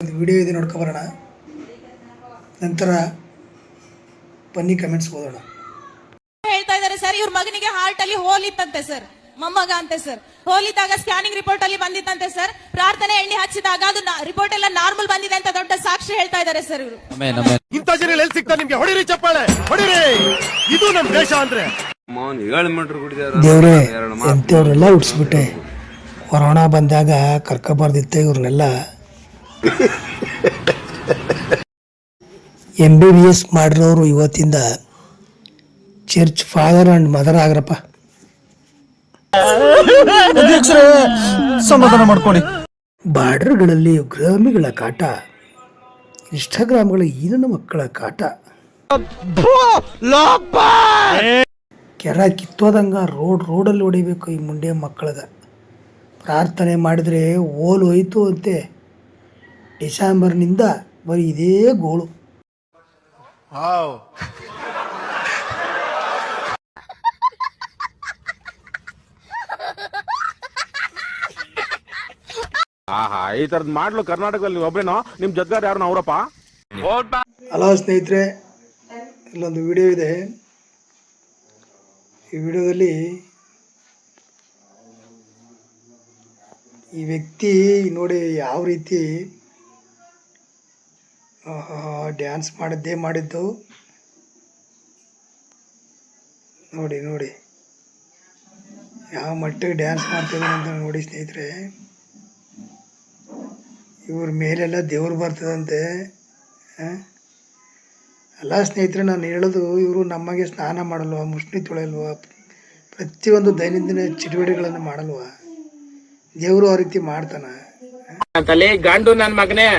ಒಂದು ವಿಡಿಯೋ ಇದೆ ನೋಡ್ಕೊಬರೋಣ, ನಂತರ ಬನ್ನಿ ಕಮೆಂಟ್ಸ್ ಓದೋಣ. ಹೇಳ್ತಾ ಇದ್ದಾರೆ ಸರ್, ಇವ್ರ ಮಗನಿಗೆ ಹಾರ್ಟ್ ಅಲ್ಲಿ ಹೋಲ್ ಇತ್ತಂತೆ ಸರ್, ಮೊಮ್ಮಗ ಅಂತೆ ಸರ್. ಹೋಲ್ ಇದ್ದಾಗ ಸ್ಕ್ಯಾನಿಂಗ್ ರಿಪೋರ್ಟ್ ಅಲ್ಲಿ ಬಂದಿತ್ತಂತೆ ಸರ್. ಪ್ರಾರ್ಥನೆ ಎಣ್ಣೆ ಹಚ್ಚಿದಾಗ ಅದು ರಿಪೋರ್ಟ್ ಎಲ್ಲ ನಾರ್ಮಲ್ ಬಂದಿದೆ ಅಂತ ದೊಡ್ಡ ಸಾಕ್ಷಿ ಹೇಳ್ತಾ ಇದ್ದಾರೆ ಸರ್ ಇವರು. ಇಂಥ ಜನ ಎಲ್ಲಿ ಸಿಗ್ತಾ ನಿಮ್ಗೆ? ಹೊಡಿರಿ ಚಪ್ಪಾಳೆ, ಹೊಡಿರಿ. ಇದು ನಮ್ ದೇಶ ಅಂದ್ರೆ. ದೇವ್ರೆ, ಎಂತವ್ರೆಲ್ಲ ಉಡ್ಸ್ಬಿಟ್ಟೆ. ಕೊರೋನಾ ಬಂದಾಗ ಕರ್ಕೊಬಾರ್ದಿತ್ತೆ ಇವ್ರನ್ನೆಲ್ಲ. MBBS ಮಾಡಿರೋರು ಇವತ್ತಿಂದ ಚರ್ಚ್ ಫಾದರ್ ಅಂಡ್ ಮದರ್ ಆಗ್ರಪ್ಪ. ಸಮಾಧಾನ ಮಾಡ್ಕೊಳ್ಳಿ. ಬಾರ್ಡರ್ಗಳಲ್ಲಿ ಉಗ್ರಗಾಮಿಗಳ ಕಾಟ, ಇನ್ಸ್ಟಾಗ್ರಾಮ್ಗಳ ಈಗಿನ ಮಕ್ಕಳ ಕಾಟ, ಕೆರ ಕಿತ್ತೋದಂಗ ರೋಡಲ್ಲಿ ಹೊಡಿಬೇಕು ಈ ಮುಂಡೆ ಮಕ್ಕಳದ. ಪ್ರಾರ್ಥನೆ ಮಾಡಿದ್ರೆ ಓಲು ಹೋಯ್ತು ಅಂತೆ. ಡಿಸೆಂಬರ್ನಿಂದ ಬರೀ ಇದೇ ಗೋಳು. ಈ ತರದ್ ಮಾಡ್ಲು ಕರ್ನಾಟಕದಲ್ಲಿ ಒಬ್ರೇನೋ, ನಿಮ್ ಜೊತೆಗಾರ ಯಾರು ಅವರಪ್ಪ? ಹಲೋ ಸ್ನೇಹಿತರೆ, ಇಲ್ಲೊಂದು ವಿಡಿಯೋ ಇದೆ. ಈ ವಿಡಿಯೋದಲ್ಲಿ ಈ ವ್ಯಕ್ತಿ ನೋಡಿ ಯಾವ ರೀತಿ ಡ್ಯಾನ್ಸ್ ಮಾಡಿದ್ದು ನೋಡಿ ಯಾವ ಮಟ್ಟಿಗೆ ಡ್ಯಾನ್ಸ್ ಮಾಡ್ತಿದ್ದಾನೆ ಅಂತ ನೋಡಿ ಸ್ನೇಹಿತರೆ. ಇವ್ರ ಮೇಲೆಲ್ಲ ದೇವ್ರು ಬರ್ತದಂತೆ. ಅಲ್ಲ ಸ್ನೇಹಿತರೆ, ನಾನು ಹೇಳೋದು, ಇವರು ನಮಗೆ ಸ್ನಾನ ಮಾಡಲ್ವ, ಮುಷ್ಣಿ ತೊಳೆಯಲ್ವ, ಪ್ರತಿಯೊಂದು ದೈನಂದಿನ ಚಟುವಟಿಕೆಗಳನ್ನು ಮಾಡಲ್ವ? ದೇವರು ಆ ರೀತಿ ಮಾಡ್ತಾನ? ಗಂಡು ನನ್ನ ಮಗನೇ.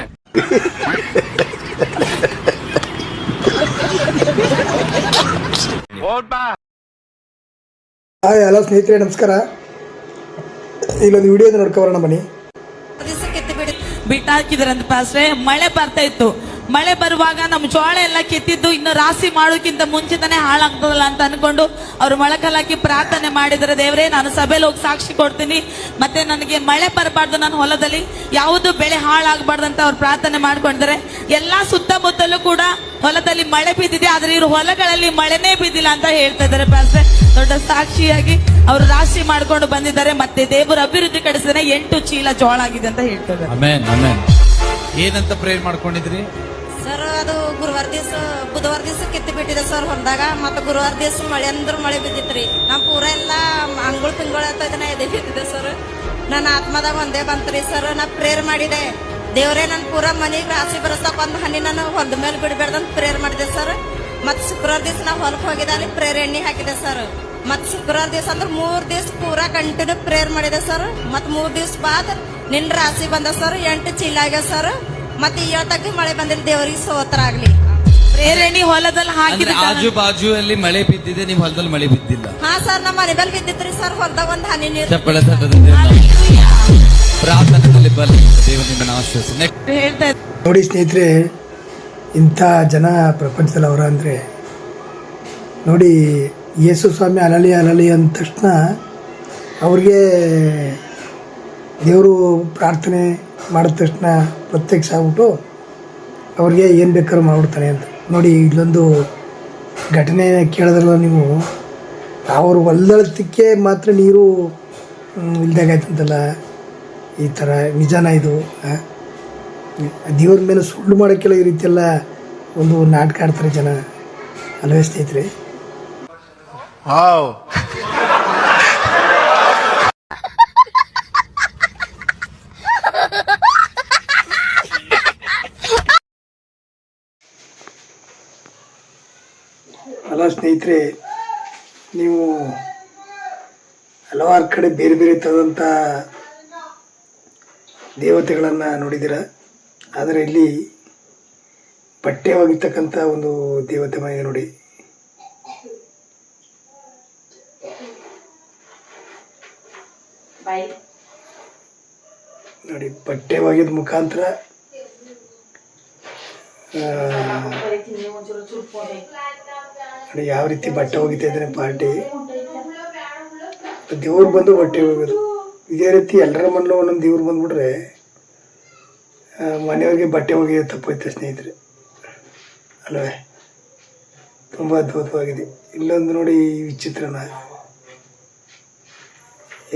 ಹಾಯ್, ಹಲೋ ಸ್ನೇಹಿತರೆ, ನಮಸ್ಕಾರ. ಇಲ್ಲೊಂದು ವಿಡಿಯೋ ನೋಡ್ಕೊಬರೋಣ ಬನ್ನಿ. ಬಿಟ್ಟಾಕಿದ್ರಂತ ಪಾಸ್ರೆ. ಮಳೆ ಬರ್ತಾ ಇತ್ತು. ಮಳೆ ಬರುವಾಗ ನಮ್ಮ ಜೋಳ ಎಲ್ಲ ಕೆತ್ತಿದ್ದು ಇನ್ನು ರಾಶಿ ಮಾಡೋಕ್ಕಿಂತ ಮುಂಚೆತಾನೆ ಹಾಳಾಗ್ತದಲ್ಲ ಅಂತ ಅನ್ಕೊಂಡು ಅವ್ರು ಮೊಳಕಲ್ಲಾಕಿ ಪ್ರಾರ್ಥನೆ ಮಾಡಿದ್ರೆ, ದೇವ್ರೆ ನಾನು ಸಭೆಯಲ್ಲಿ ಹೋಗಿ ಸಾಕ್ಷಿ ಕೊಡ್ತೀನಿ, ಮತ್ತೆ ನನಗೆ ಮಳೆ ಬರಬಾರ್ದು, ನನ್ನ ಹೊಲದಲ್ಲಿ ಯಾವುದು ಬೆಳೆ ಹಾಳಾಗಬಾರ್ದು ಅಂತ ಅವ್ರು ಪ್ರಾರ್ಥನೆ ಮಾಡ್ಕೊಂಡಿದ್ದಾರೆ. ಎಲ್ಲಾ ಸುತ್ತಮುತ್ತಲೂ ಕೂಡ ಹೊಲದಲ್ಲಿ ಮಳೆ ಬಿದ್ದಿದೆ, ಆದ್ರೆ ಇವ್ರ ಹೊಲಗಳಲ್ಲಿ ಮಳೆನೇ ಬಿದ್ದಿಲ್ಲ ಅಂತ ಹೇಳ್ತಾ ಇದ್ದಾರೆ ಪಾಸ್ರೆ. ದೊಡ್ಡ ಸಾಕ್ಷಿಯಾಗಿ ಅವರು ರಾಶಿ ಮಾಡ್ಕೊಂಡು ಬಂದಿದ್ದಾರೆ. ಮತ್ತೆ ದೇವರು ಅಭಿವೃದ್ಧಿ ಕಡಿಸಿದ್ರೆ 8 ಚೀಲ ಜೋಳ ಆಗಿದೆ ಅಂತ ಹೇಳ್ತಾ ಇದ್ದಾರೆ. ಏನಂತ ಪ್ರೇರ್ ಮಾಡ್ಕೊಂಡಿದ್ರಿ ಸರ್? ಅದು ಬುಧವಾರ ದಿವಸ ಕಿತ್ತಿ ಬಿಟ್ಟಿದೆ ಸರ್ ಹೊಲದಾಗ. ಮತ್ತೆ ಗುರುವಾರ ದಿವಸ ಮಳೆ ಅಂದ್ರೆ ಮಳೆ ಬಿದ್ದಿತ್ರಿ. ನಮ್ ಪೂರ ಎಲ್ಲ ಅಂಗುಳ್ ಪಿಂಗುಳ ಅಂತ ಇದನ್ನ ಎದೆ ಬಿದ್ದಿದೆ ಸರ್. ನನ್ನ ಆತ್ಮದಾಗ ಒಂದೇ ಬಂತ್ರಿ ಸರ್. ನಾ ಪ್ರೇರ್ ಮಾಡಿದೆ, ದೇವ್ರೇ ನನ್ ಪೂರ ಮನೆಗೆ ರಾಶಿ ಬರಸಕ್ ಒಂದು ಹನಿ ನಾನು ಹೊಲದ ಮೇಲೆ ಬಿಡ್ಬೇಡ್ದಂತ ಪ್ರೇರ್ ಮಾಡಿದೆ ಸರ್. ಮತ್ ಶುಕ್ರವಾರ ದಿವಸ ನಾವು ಹೊಲಕ್ಕೆ ಹೋಗಿದ್ದೆ, ಅಲ್ಲಿ ಪ್ರೇರ್ ಎಣ್ಣೆ ಹಾಕಿದೆ ಸರ್. ಮತ್ ಶುಕ್ರವಾರ ದಿವಸ ಅಂದ್ರೆ 3 ದಿವಸ ಪೂರಾ ಕಂಟಿನ್ಯೂ ಪ್ರೇರ್ ಮಾಡಿದೆ ಸರ್. ಮತ್ 3 ದಿವಸ ಬಾದ್ ನಿನ್ ರಾಶಿ ಬಂದ ಸರ್, 8 ಚೀಲ ಆಗ್ಯಾವ ಸರ್. ಮತ್ತೆ ಇವತ್ತಾಗಿ ಮಳೆ ಬಂದಿಲ್ಲ, ದೇವರಿಗೆ ಸ್ತೋತ್ರ ಆಗ್ಲಿ. ಪ್ರೇರ್ ಎಣ್ಣೆ ಹೊಲದಲ್ಲಿ ಹಾಕಿದ್ರೆ ಆಜು ಬಾಜು ಅಲ್ಲಿ ಮಳೆ ಬಿದ್ದಿದೆ, ನಿಮ್ ಹೊಲದಲ್ಲಿ ಮಳೆ ಬಿದ್ದಿಲ್ಲ? ಹಾ ಸರ್, ನಮ್ಮ ಮನೆ ಮೇಲೆ ಬಿದ್ದಿತ್ರಿ ಸರ್, ಹೊಲದಾಗ ಒಂದ್ ಹನಿ ನೀರು. ಪ್ರಾರ್ಥನೆಯಲ್ಲಿ ಬರಲಿ, ದೇವರಿಂದ ಆಶ್ವಾಸ. ನೋಡಿ ಸ್ನೇಹಿತರೆ, ಇಂಥ ಜನ ಪ್ರಪಂಚದಲ್ಲಿ ಅವರ ಅಂದರೆ ನೋಡಿ. ಯೇಸು ಸ್ವಾಮಿ ಅಲಲಿ ಅಂದ ತಕ್ಷಣ ಅವ್ರಿಗೆ ದೇವರು ಪ್ರಾರ್ಥನೆ ಮಾಡಿದ ತಕ್ಷಣ ಪ್ರತ್ಯಕ್ಷ ಆಗ್ಬಿಟ್ಟು ಅವ್ರಿಗೆ ಏನು ಬೇಕಾದ್ರೂ ಮಾಡ್ಬಿಡ್ತಾನೆ ಅಂತ ನೋಡಿ. ಇಲ್ಲೊಂದು ಘಟನೆ ಕೇಳಿದ್ರಲ್ಲ ನೀವು, ಅವ್ರ ಹೊಲದಳಕ್ಕೆ ಮಾತ್ರ ನೀರು ಇಲ್ದಾಗಾಯ್ತಂತಲ್ಲ. ಈ ಥರ ನಿಜಾನ ಇದು? ದೇವ್ರ ಮೇಲೆ ಸುಳ್ಳು ಮಾಡೋಕ್ಕೆಲ್ಲ ಈ ರೀತಿಯೆಲ್ಲ ಒಂದು ನಾಟಕ ಆಡ್ತಾರೆ ಜನ, ಅಲ್ವೇ ಸ್ನೇಹಿತರೆ? ಅಲ್ಲ ಸ್ನೇಹಿತರೆ, ನೀವು ಹಲವಾರು ಕಡೆ ಬೇರೆ ಬೇರೆ ಥರದಂಥ ದೇವತೆಗಳನ್ನು ನೋಡಿದ್ದೀರ, ಆದರೆ ಇಲ್ಲಿ ಬಟ್ಟೆ ಒಗಿತಕ್ಕಂಥ ಒಂದು ದೇವತೆ ಮನೆ ನೋಡಿ. ನೋಡಿ, ಬಟ್ಟೆ ಒಗೆದ ಮುಖಾಂತರ ನೋಡಿ ಯಾವ ರೀತಿ ಬಟ್ಟೆ ಒಗಿತಾ ಇದ್ದಾನೆ ಪಾರ್ಟಿ. ದೇವ್ರು ಬಂದು ಬಟ್ಟೆ ಒಗೆಯೋದು. ಇದೇ ರೀತಿ ಎಲ್ಲರ ಮನೇಲೂ ಒಂದೊಂದು ದೇವ್ರು ಬಂದ್ಬಿಟ್ರೆ ಮನೆಯವ್ರಿಗೆ ಬಟ್ಟೆ ಒಗೆಯೋ ತಪ್ಪೋಯ್ತು ಸ್ನೇಹಿತರೆ ಅಲ್ವೇ. ತುಂಬ ಅದ್ಭುತವಾಗಿದೆ. ಇಲ್ಲೊಂದು ನೋಡಿ ಈ ವಿಚಿತ್ರನ,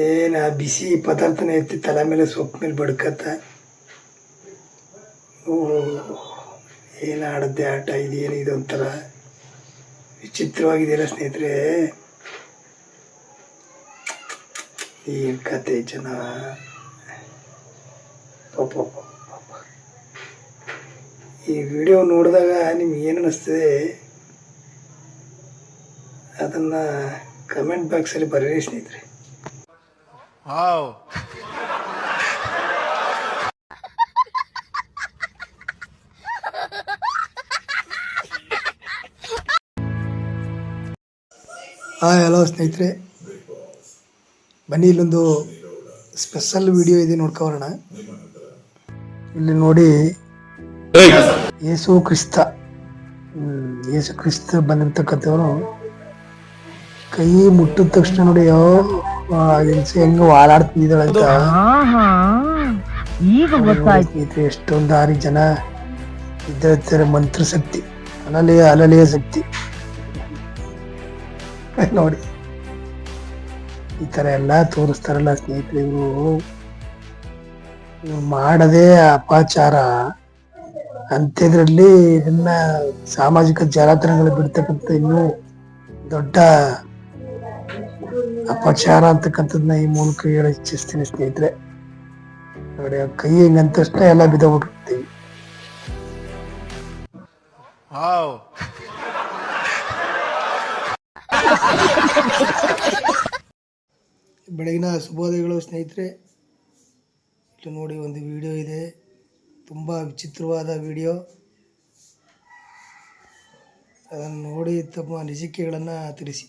ಏನು ಆ ಬಿಸಿ ಪದಾರ್ಥನ ಎತ್ತಿ ತಲೆ ಮೇಲೆ ಸೊಪ್ಪು ಮೇಲೆ ಬಡ್ಕತ್ತ. ಏನು ಆಡದ್ದೆ ಆಟ ಇದೇನು, ಇದೊಂಥರ ವಿಚಿತ್ರವಾಗಿದೆಯಲ್ಲ ಸ್ನೇಹಿತರೆ. ಏನು ಕತೆ ಜನ, ಪಾಪ. ಈ ವಿಡಿಯೋ ನೋಡಿದಾಗ ನಿಮ್ಗೆ ಏನು ಅನ್ನಿಸ್ತದೆ ಅದನ್ನು ಕಮೆಂಟ್ ಬಾಕ್ಸಲ್ಲಿ ಬರೀರಿ ಸ್ನೇಹಿತರೆ. ಹಲೋ ಸ್ನೇಹಿತರೆ, ಬನ್ನಿ ಇಲ್ಲೊಂದು ಸ್ಪೆಷಲ್ ವಿಡಿಯೋ ಇದೆ ನೋಡ್ಕೊಬರೋಣ. ಇಲ್ಲಿ ನೋಡಿ ಯೇಸು ಕ್ರಿಸ್ತ ಬಂದಿರ್ತಕ್ಕಂಥವನು ಕೈ ಮುಟ್ಟಿದ ತಕ್ಷಣ ನೋಡಿ ಹೆಂಗಸು ಹೆಂಗ ಹಾಳಾಡ್ತಿದ್ದಾಳಂತ ಈಗ ಗೊತ್ತಾಯ್ತು. ಎಷ್ಟೊಂದು 6 ಜನ ಇದ್ದಿರ್ತಾರೆ. ಮಂತ್ರ ಶಕ್ತಿ, ಅಲಲೆಯ ಶಕ್ತಿ ನೋಡಿ. ಈ ತರ ಎಲ್ಲಾ ತೋರಿಸ್ತಾರಲ್ಲ ಸ್ನೇಹಿತರೆ, ಇವ್ರು ಮಾಡದೇ ಅಪಚಾರ ಅಂತ್ಯದ್ರಲ್ಲಿ ಇದನ್ನ ಸಾಮಾಜಿಕ ಜಾಲತಾಣಗಳು ಬಿಡ್ತಕ್ಕಂಥ ಇನ್ನೂ ದೊಡ್ಡ ಅಪಚಾರ ಅಂತಕ್ಕಂಥದ್ದನ್ನ ಈ ಮೂಲಕ ಹೇಳ ಇಚ್ಛಿಸ್ತೀನಿ ಸ್ನೇಹಿತರೆ. ನೋಡಿ ಆ ಕೈ ಹೆಂಗಂತಷ್ಟ ಎಲ್ಲ ಬಿದ್ದೋಗ್ಬಿಟ್ಟಿರ್ತೀವಿ. ಬೆಳಗಿನ ಶುಭೋದಯಗಳು ಸ್ನೇಹಿತರೆ. ಇಲ್ಲಿ ನೋಡಿ ಒಂದು ವಿಡಿಯೋ ಇದೆ, ತುಂಬ ವಿಚಿತ್ರವಾದ ವಿಡಿಯೋ. ಅದನ್ನು ನೋಡಿ ತಮ್ಮ ಅನಿಸಿಕೆಗಳನ್ನು ತಿಳಿಸಿ.